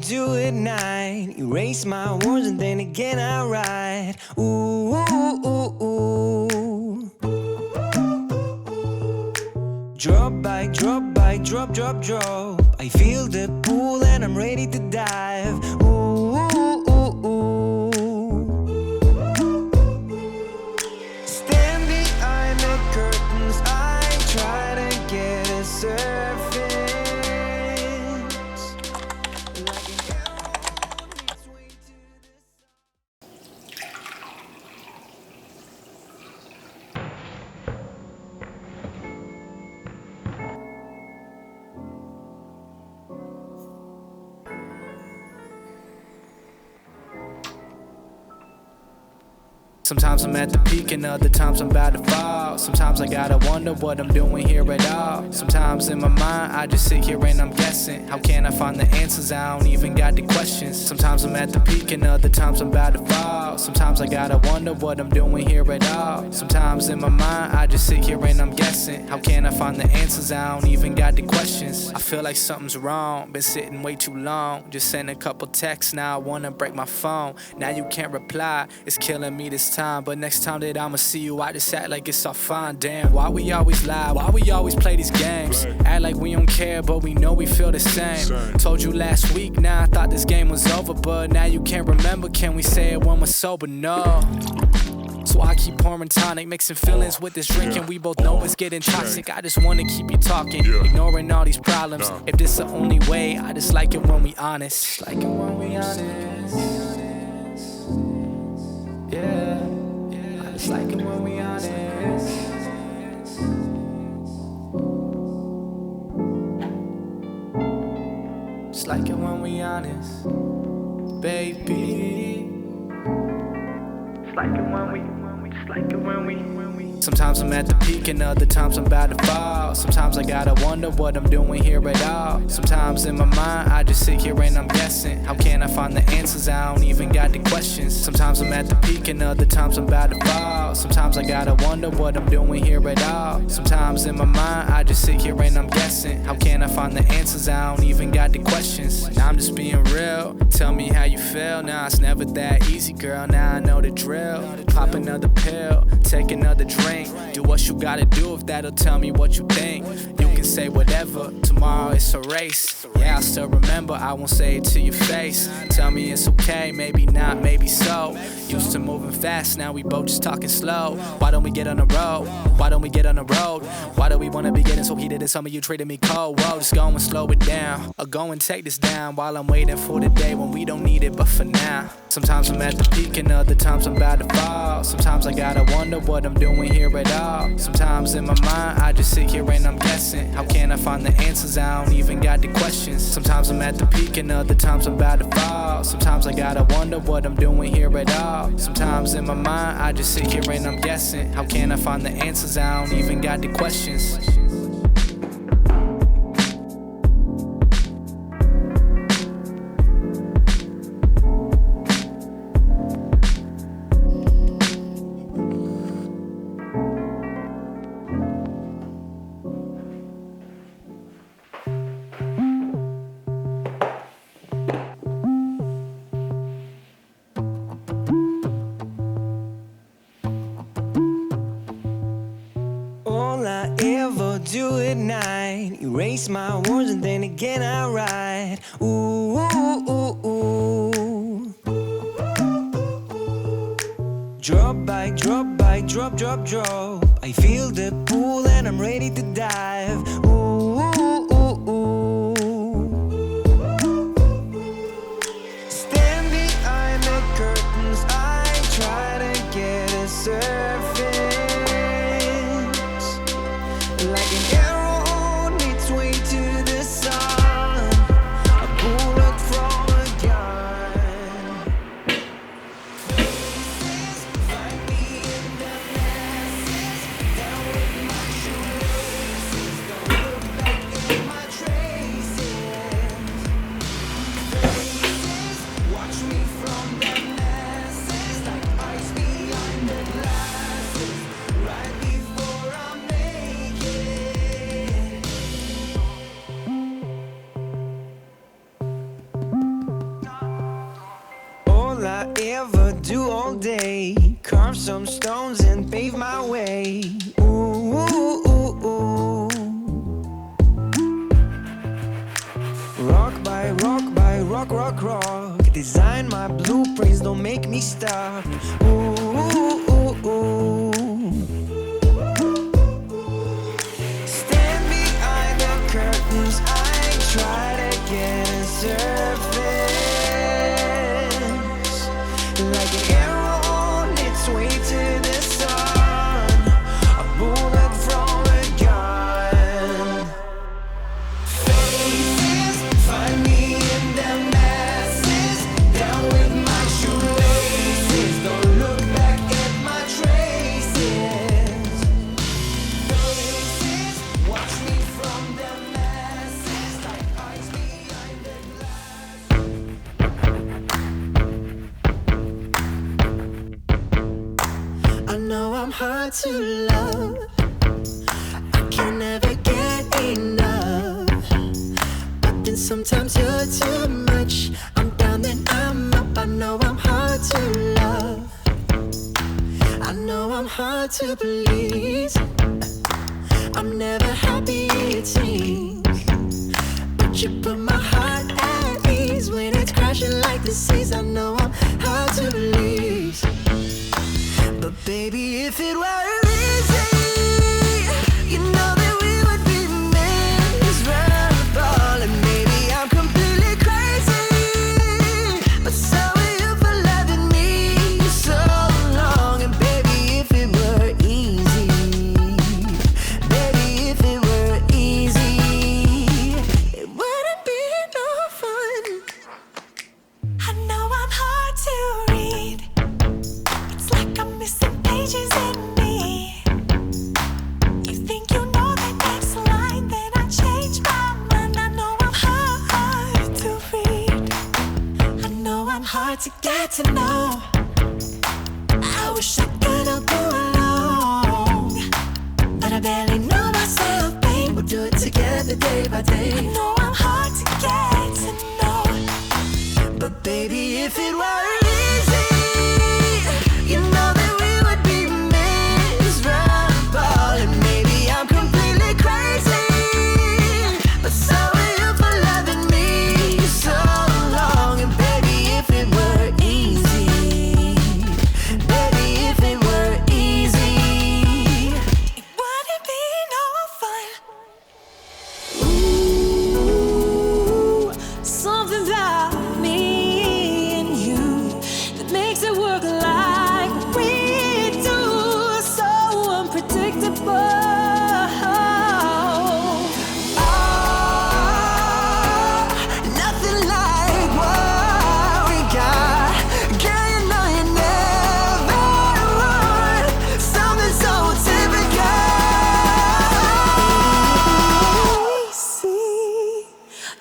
do at night. Erase my words and then again I write. Ooh, ooh, ooh, ooh. Drop by drop by drop, drop, drop. I feel the pull and I'm ready to dive. Ooh, ooh, ooh, ooh. Stand behind the curtains, I try to get a surface. Like an arrow on its way to the Sometimes I'm at the peak and other times I'm about to fall. Sometimes I gotta wonder what I'm doing here at all. Sometimes in my mind I just sit here and I'm guessing. How can I find the answers? I don't even got the questions. Sometimes I'm at the peak and other times I'm about to fall. Sometimes I gotta wonder what I'm doing here at all. Sometimes in my mind I just sit here and I'm guessing. How can I find the answers? I don't even got the questions. I feel like something's wrong, been sitting way too long. Just sent a couple texts, now I wanna break my phone. Now you can't reply, it's killing me this time. But next time that I'ma see you, I just act like it's all fine. Damn, why we always lie? Why we always play these games? Act like we don't care, but we know we feel the same. Told you last week, now I thought this game was over, but now you can't remember. Can we say it when we're sober? No. So I keep pouring tonic, mixing feelings with this drink, and we both know it's getting toxic. I just wanna keep you talking, ignoring all these problems. If this the only way, I just like it when we honest. Like it when we honest. Yeah. It's like it when we honest. It's like it when we honest, baby. It's like it when we, it's like it when we. Sometimes I'm at the peak and other times I'm about to fall. Sometimes I gotta wonder what I'm doing here at all. Sometimes in my mind I just sit here and I'm guessing. How can I find the answers? I don't even got the questions. Sometimes I'm at the peak and other times I'm about to fall. Sometimes I gotta wonder what I'm doing here at all. Sometimes in my mind I just sit here and I'm guessing. How can I find the answers? I don't even got the questions. Now I'm just being real, tell me how you feel. Now it's never that easy, girl, now I know the drill. Pop another pill, take another drink. Do what you gotta do if that'll tell me what you think. You can say whatever, tomorrow it's a race. Yeah, I still remember, I won't say it to your face. Tell me it's okay, maybe not, maybe so. Used to moving fast, now we both just talking slow. Why don't we get on the road? Why don't we get on the road? Why do we wanna be getting so heated and some of you treating me cold? Whoa, just go and slow it down. Or go and take this down while I'm waiting for the day when we don't need it, but for now. Sometimes I'm at the peak and other times I'm about to fall. Sometimes I gotta wonder what I'm doing here at all. Sometimes in my mind I just sit here and I'm guessing. How can I find the answers? I don't even got the questions. Sometimes I'm at the peak and other times I'm about to fall. Sometimes I gotta wonder what I'm doing here at all. Sometimes in my mind I just sit here and I'm guessing. How can I find the answers? I don't even got the questions. Do at night, erase my words and then again I write. Ooh, ooh, ooh, ooh. Drop by drop by drop, drop, drop. I feel the pull and I'm ready to dive. Ooh, ooh, ooh, ooh. Stand behind the curtains, I try to get a surface. Like an arrow on its way to the sun, a bullet from a gun. Faces find me in the masses, down with my shoelaces. do all day. Carve some stones and pave my way. Ooh, ooh, ooh, ooh. Rock by rock by rock, rock, rock. Design my blueprints, don't make me stop. Ooh, ooh, ooh, ooh. Stand behind the curtains, I try to get a surface. Like an arrow on its way to the sun, a bullet from a gun. Faces find me in the masses, down with my shoelaces. Don't look back at my traces. Faces watch me from the masses, like eyes behind the glass. I know I'm hard to love, I can never get enough. But then sometimes you're too much. I'm down, then I'm up. I know I'm hard to love, I know I'm hard to please. I'm never happy, it seems. But you put my heart at ease when it's crashing like the seas. I know I'm hard to please. But baby, if it were easy, you know that we would be miserable. And maybe I'm completely crazy, but so are you for loving me so long. And baby, if it were easy, baby, if it were easy, it wouldn't be no fun. I know I'm hard to read, it's like I'm missing pages in me. You think you know the next line, then I change my mind. I know I'm hard to read, I know I'm hard to get to know. I wish I could all go along, but I barely know myself, babe. We'll do it together day by day. I know I'm hard to get to know. But baby, if it were easy, you know that we would be miserable. And maybe I'm completely crazy, but so are you for loving me so long. And baby, if it were easy, baby, if it were easy, it wouldn't be no fun. Ooh, something about me and you that makes it work like we do. So unpredictable. Nothing like what we got. Girl, you know you never would. Something so typical. See,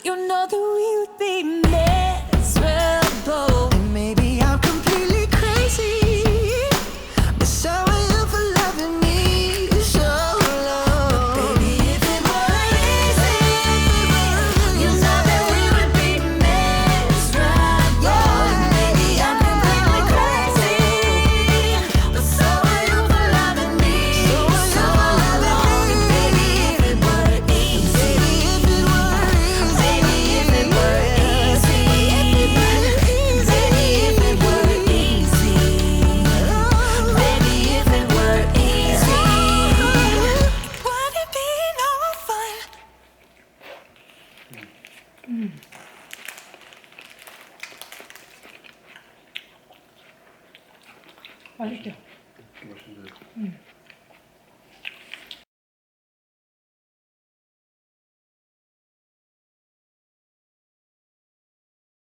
you know that we would be miserable. And maybe I'm completely crazy, but so are you for loving me so long. Baby, if it were easy, you know that we would be miserable. And maybe I'm completely crazy, but so are you for loving me so long. And baby, if it were easy, baby, if it were easy, baby, if it were easy, baby, if it were easy, would it be no fun? 맛있죠? 맛있는데.